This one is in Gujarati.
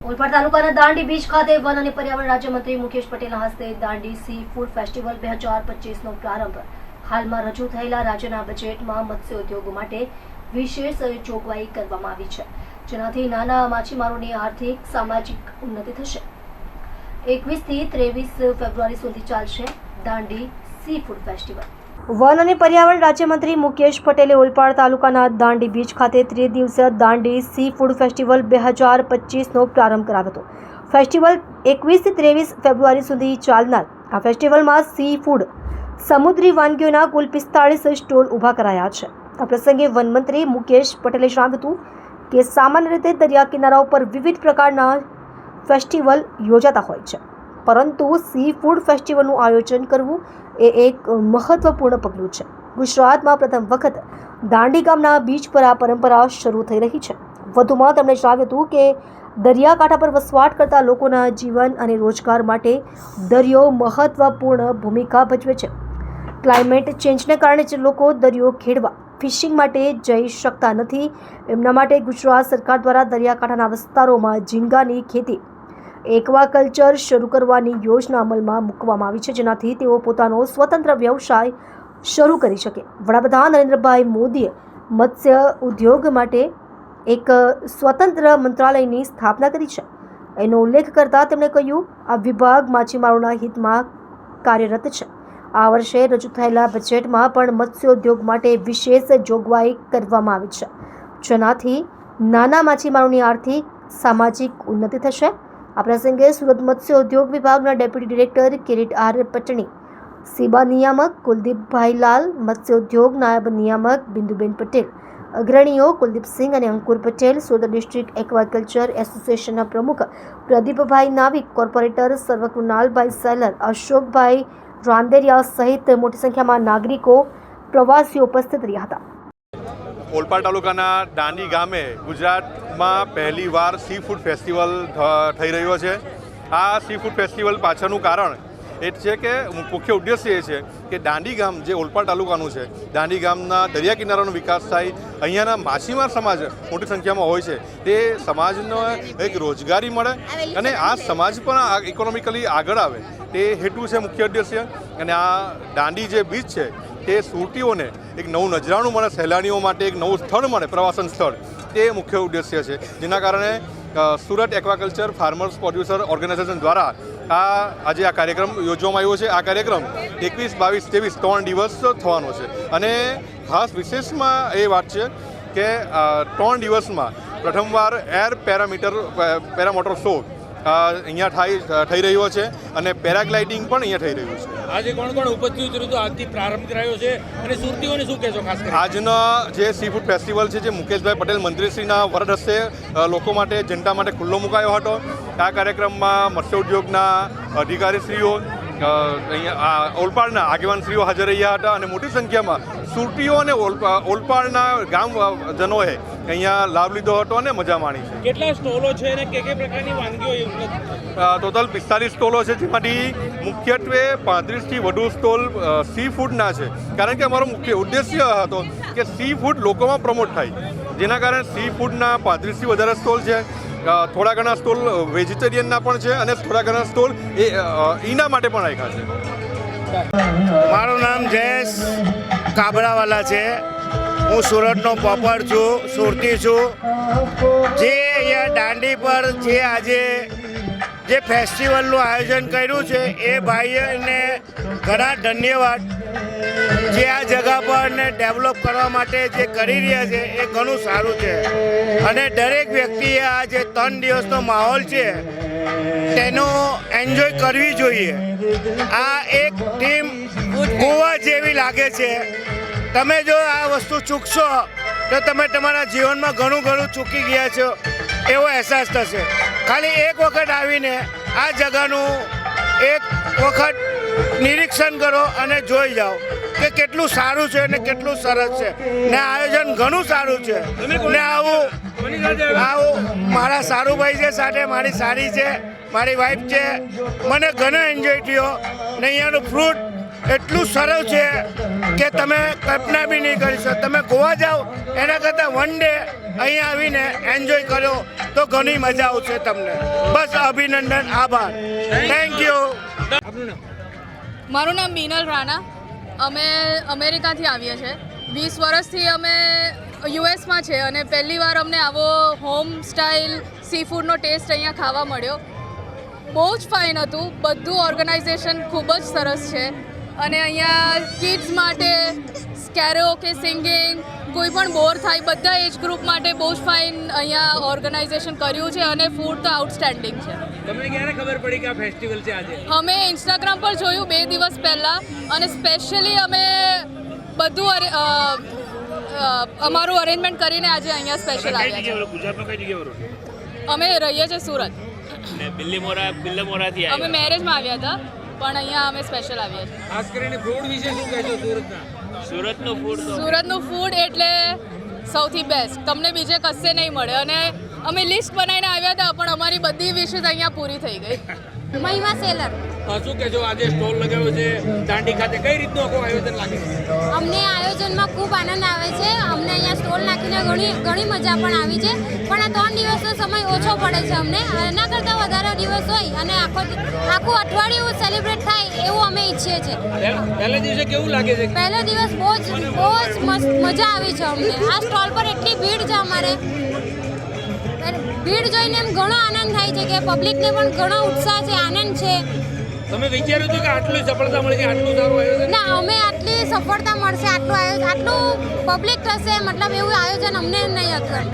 ઓલપાડ તાલુકાના દાંડી બીચ ખાતે વન અને પર્યાવરણ રાજ્યમંત્રી મુકેશ પટેલના હસ્તે દાંડી સી ફૂડ ફેસ્ટિવલ 2025નો પ્રારંભ। હાલમાં રજૂ થયેલા રાજ્યના બજેટમાં મત્સ્ય ઉદ્યોગ માટે વિશેષ જોગવાઈ કરવામાં આવી છે, જેનાથી નાના માછીમારોની આર્થિક સામાજિક ઉન્નતિ થશે। 21 થી 23 ફેબ્રુઆરી સુધી ચાલશે Dandi C food festival. One અને પર્યાવરણ રાજ્યમંત્રી મુકેશ પટેલે ઓલપાડ તાલુકાના દાંડી બીચ ખાતે 3 દિવસીય દાંડી સી ફૂડ ફેસ્ટિવલ 2025નો પ્રારંભ કરાવ્યો હતો। ફેસ્ટિવલ 21 થી 23 ફેબ્રુઆરી સુધી ચાલનાર આ ફેસ્ટિવલમાં સી ફૂડ સમુદ્રી વાનગીઓના કુલ 45 સ્ટોલ ઊભા કરાયા છે। આ પ્રસંગે વનમંત્રી મુકેશ પટેલે જણાવ્યું હતું કે સામાન્ય રીતે દરિયા કિનારા ઉપર વિવિધ પ્રકારના ફેસ્ટિવલ યોજાતા હોય છે, પરંતુ સી ફૂડ ફેસ્ટિવલનું આયોજન કરવું એ એક મહત્વપૂર્ણ પગલું છે। ગુજરાતમાં પ્રથમ વખત દાંડી ગામના બીચ પર આ પરંપરા શરૂ થઈ રહી છે। વધુમાં તેમણે જણાવ્યું હતું કે દરિયાકાંઠા પર વસવાટ કરતા લોકોના જીવન અને રોજગાર માટે દરિયો મહત્વપૂર્ણ ભૂમિકા ભજવે છે। ક્લાઇમેટ ચેન્જને કારણે જે લોકો દરિયો ખેડવા ફિશિંગ માટે જઈ શકતા નથી, એમના માટે ગુજરાત સરકાર દ્વારા દરિયાકાંઠાના વિસ્તારોમાં ઝીંગાની ખેતી એક્વાકલ્ચર શરૂ કરવાની યોજના અમલમાં મૂકવામાં આવી છે, જેનાથી તેઓ પોતાનો સ્વતંત્ર વ્યવસાય શરૂ કરી શકે। વડાપ્રધાન નરેન્દ્રભાઈ મોદીએ મત્સ્ય ઉદ્યોગ માટે એક સ્વતંત્ર મંત્રાલયની સ્થાપના કરી છે। એનો ઉલ્લેખ કરતા તેમણે કહ્યું, આ વિભાગ માછીમારોના હિતમાં કાર્યરત છે। આ વર્ષે રજૂ થયેલા બજેટમાં પણ મત્સ્યોદ્યોગ માટે વિશેષ જોગવાઈ કરવામાં આવી છે, જેનાથી નાના માછીમારોની આર્થિક સામાજિક ઉન્નતિ થશે। આ પ્રસંગે સુરત મત્સ્ય ઉદ્યોગ વિભાગના deputy director Kirit R Patni, CIBA નિયામક કુલદીપભાઈ લાલ, મત્સ્ય ઉદ્યોગ નાયબ નિયામક બિંદુબેન પટેલ, અગ્રણીઓ કુલદીપસિંહ અને અંકુર પટેલ, સુરત ડિસ્ટ્રિક્ટ એક્વાકલ્ચર એસોસિએશનના પ્રમુખ પ્રદીપભાઈ નાવિક, કોર્પોરેટર સર્વકૃણાલભાઈ સેલર, અશોકભાઈ રાંદેરિયા સહિત મોટી સંખ્યામાં નાગરિકો પ્રવાસીઓ ઉપસ્થિત રહ્યા હતા। ઓલપાડ તાલુકાના દાંડી ગામે ગુજરાતમાં પહેલીવાર સી ફૂડ ફેસ્ટિવલ થઈ રહ્યો છે। આ સી ફૂડ ફેસ્ટિવલ પાછળનું કારણ એ છે કે મુખ્ય ઉદ્દેશ્ય એ છે કે દાંડી ગામ જે ઓલપાડ તાલુકાનું છે, દાંડી ગામના દરિયા કિનારાનો વિકાસ થાય, અહીંયાના માછીમાર સમાજ મોટી સંખ્યામાં હોય છે, તે સમાજનો એક રોજગારી મળે અને આ સમાજ પણ ઇકોનોમિકલી આગળ આવે, તે હેતુ છે મુખ્ય ઉદ્દેશ્ય। અને આ દાંડી જે બીચ છે તે સુરતીઓને એક નવું નજરાણું મળે, સહેલાણીઓ માટે એક નવું સ્થળ મળે, પ્રવાસન સ્થળ, તે મુખ્ય ઉદ્દેશ્ય છે। જેના કારણે Surat aquaculture farmers producer organisation દ્વારા આજે આ કાર્યક્રમ યોજવામાં આવ્યો છે। આ કાર્યક્રમ 21, 22, 23 3 દિવસ થવાનો છે અને ખાસ વિશેષમાં એ વાત છે કે 3 દિવસમાં પ્રથમવાર એર પેરામોટર શો અહીંયા થઈ રહ્યો છે અને પેરાગ્લાઇડિંગ પણ અહીંયા થઈ રહ્યું છે। આજે કોણ કોણ ઉપસ્થિત રહ્યું તો આજથી પ્રારંભ કરાયો છે અને સુરતીઓને શું કહેશો? ખાસ કરીને આજનો જે સી ફૂડ ફેસ્ટિવલ છે, જે મુકેશભાઈ પટેલ મંત્રીશ્રીના વરદ હસ્તે લોકો માટે, જનતા માટે ખુલ્લો મુકાયો હતો। આ કાર્યક્રમમાં મત્સ્ય ઉદ્યોગના અધિકારીશ્રીઓ, અહીંયા ઓલપાડના આગેવાનશ્રીઓ હાજર રહ્યા હતા અને મોટી સંખ્યામાં સુરતીઓ અને ઓલપાડના ગામજનોએ અહીંયા લાભ લીધો હતો અને મજા માણી છે। કેટલા સ્ટોલો છે અને કે પ્રકારની વાનગીઓ? ટોટલ 45 સ્ટોલો છે, જેમાંથી મુખ્યત્વે 35થી વધુ સ્ટોલ સી ફૂડના છે, કારણ કે અમારો મુખ્ય ઉદ્દેશ્ય હતો કે સી ફૂડ લોકોમાં પ્રમોટ થાય, જેના કારણે સી ફૂડના 35થી વધારે સ્ટોલ છે। થોડા ઘણા સ્ટોલ વેજીટેરિયનના પણ છે અને થોડા ઘણા સ્ટોલ એના માટે પણ રાખ્યા છે। મારું નામ જયેશ કાબરાવાલા છે, હું સુરતનો પોપર છું, સુરતી છું। જે અહીંયા દાંડી પર જે આજે જે ફેસ્ટિવલનું આયોજન કર્યું છે એ ભાઈને ઘણા ધન્યવાદ। જે આ જગા પર ને ડેવલપ કરવા માટે જે કરી રહ્યા છે એ ઘણું સારું છે અને દરેક વ્યક્તિએ આ જે 3 દિવસનો માહોલ છે તેનો એન્જોય કરવી જોઈએ। આ એક ટીમ ગોવા જેવી લાગે છે। તમે જો આ વસ્તુ ચૂકશો તો તમે તમારા જીવનમાં ઘણું ચૂકી ગયા છો એવો અહેસાસ થશે। ખાલી એક વખત આવીને આ જગાનું એક વખત નિરીક્ષણ કરો અને જોઈ જાઓ કે કેટલું સારું છે અને કેટલું સરસ છે ને આયોજન ઘણું સારું છે ને આવું મારા સારુભાઈ છે, સાથે મારી સારી છે, મારી વાઈફ છે, મને ઘણો એન્જોય થયો ને અહીંયાનું ફ્રૂટ એટલું સરળ છે કે તમે કલ્પના બી નહીં કરી શકો. તમે ગોવા જાઓ એના કરતાં વન ડે અહીંયા આવીને એન્જોય કરો તો ઘણી મજા આવશે તમને. બસ અભિનંદન, આભાર, થેન્ક યુ. આપનું નામ? મારું નામ બીનલ રાણા. અમે અમેરિકાથી આવીએ છીએ. 20 વર્ષથી અમે યુએસમાં છે અને પહેલી વાર અમને આવો હોમ સ્ટાઇલ સી ફૂડનો ટેસ્ટ અહીંયા ખાવા મળ્યો. બહુ જ ફાઇન હતું. બધું ઓર્ગેનાઇઝેશન ખૂબ જ સરસ છે અને અહીંયા કિડ્સ માટે કેરોકે સિંગિંગ, કોઈ પણ બોર થાય બધા એજ ગ્રુપ માટે બહુ જ ફાઇન અહીંયા ઓર્ગેનાઇઝેશન કર્યું છે અને ફૂડ તો આઉટસ્ટેન્ડિંગ છે. તમને ક્યારે ખબર પડી કે આ ફેસ્ટિવલ છે આજે? અમે ઇન્સ્ટાગ્રામ પર જોયું 2 દિવસ પહેલાં અને સ્પેશિયલી અમે બધું અમારું અરેન્જમેન્ટ કરીને આજે અહીંયા સ્પેશિયલ આવ્યા છે. ગુજરાતમાં કઈ જગ્યાએ રહો? અમે રહીએ છીએ સુરત. બિલ્લીમોરાથી અમે મેરેજમાં આવ્યા હતા પણ અહીંયા અમે સ્પેશિયલ આવ્યા છીએ. ખાસ કરીને ફૂડ વિશે શું કહેશો સુરતના? સુરતનું ફૂડ એટલે સૌથી બેસ્ટ. તમને બીજે કશે નહીં મળે અને અમે લિસ્ટ બનાવીને આવ્યા હતા પણ અમારી બધી વિશેષ અહીંયા પૂરી થઈ ગઈ. મહિમા સેલર. શું કહેશો? આજે સ્ટોલ લગાવ્યો છે દાંડી ખાતે, કઈ રીતનું આખું આયોજન લાગે? અમને આયોજનમાં ખૂબ આનંદ આવે છે. અમને અહીંયા સ્ટોલ નાખીને ઘણી મજા પણ આવી છે. પણ આ 3 દિવસનો સમય ઓછો પડે છે અમને. એના કરતાં વધારે દિવસ હોય અને આખું અઠવાડિયું સેલિબ્રેટ થાય એવું અમે ઈચ્છીએ છીએ. પહેલા દિવસે કેવું લાગે છે? પહેલો દિવસ બહુ જ મસ્ત મજા આવી છે અમને. આ સ્ટોલ પર એટલી ભીડ છે અમારે. ભીડ જોઈને એમ ઘણો આનંદ થાય છે કે પબ્લિકને પણ ઘણો ઉત્સાહ છે, આનંદ છે. તમે વિચાર્યું હતું કે આટલી સફળતા મળી છે, આટલું સારું આયોજન? ના, અમે આટલી સફળતા મળશે, આટલું પબ્લિક થશે મતલબ એવું આયોજન અમને નહીં હતું.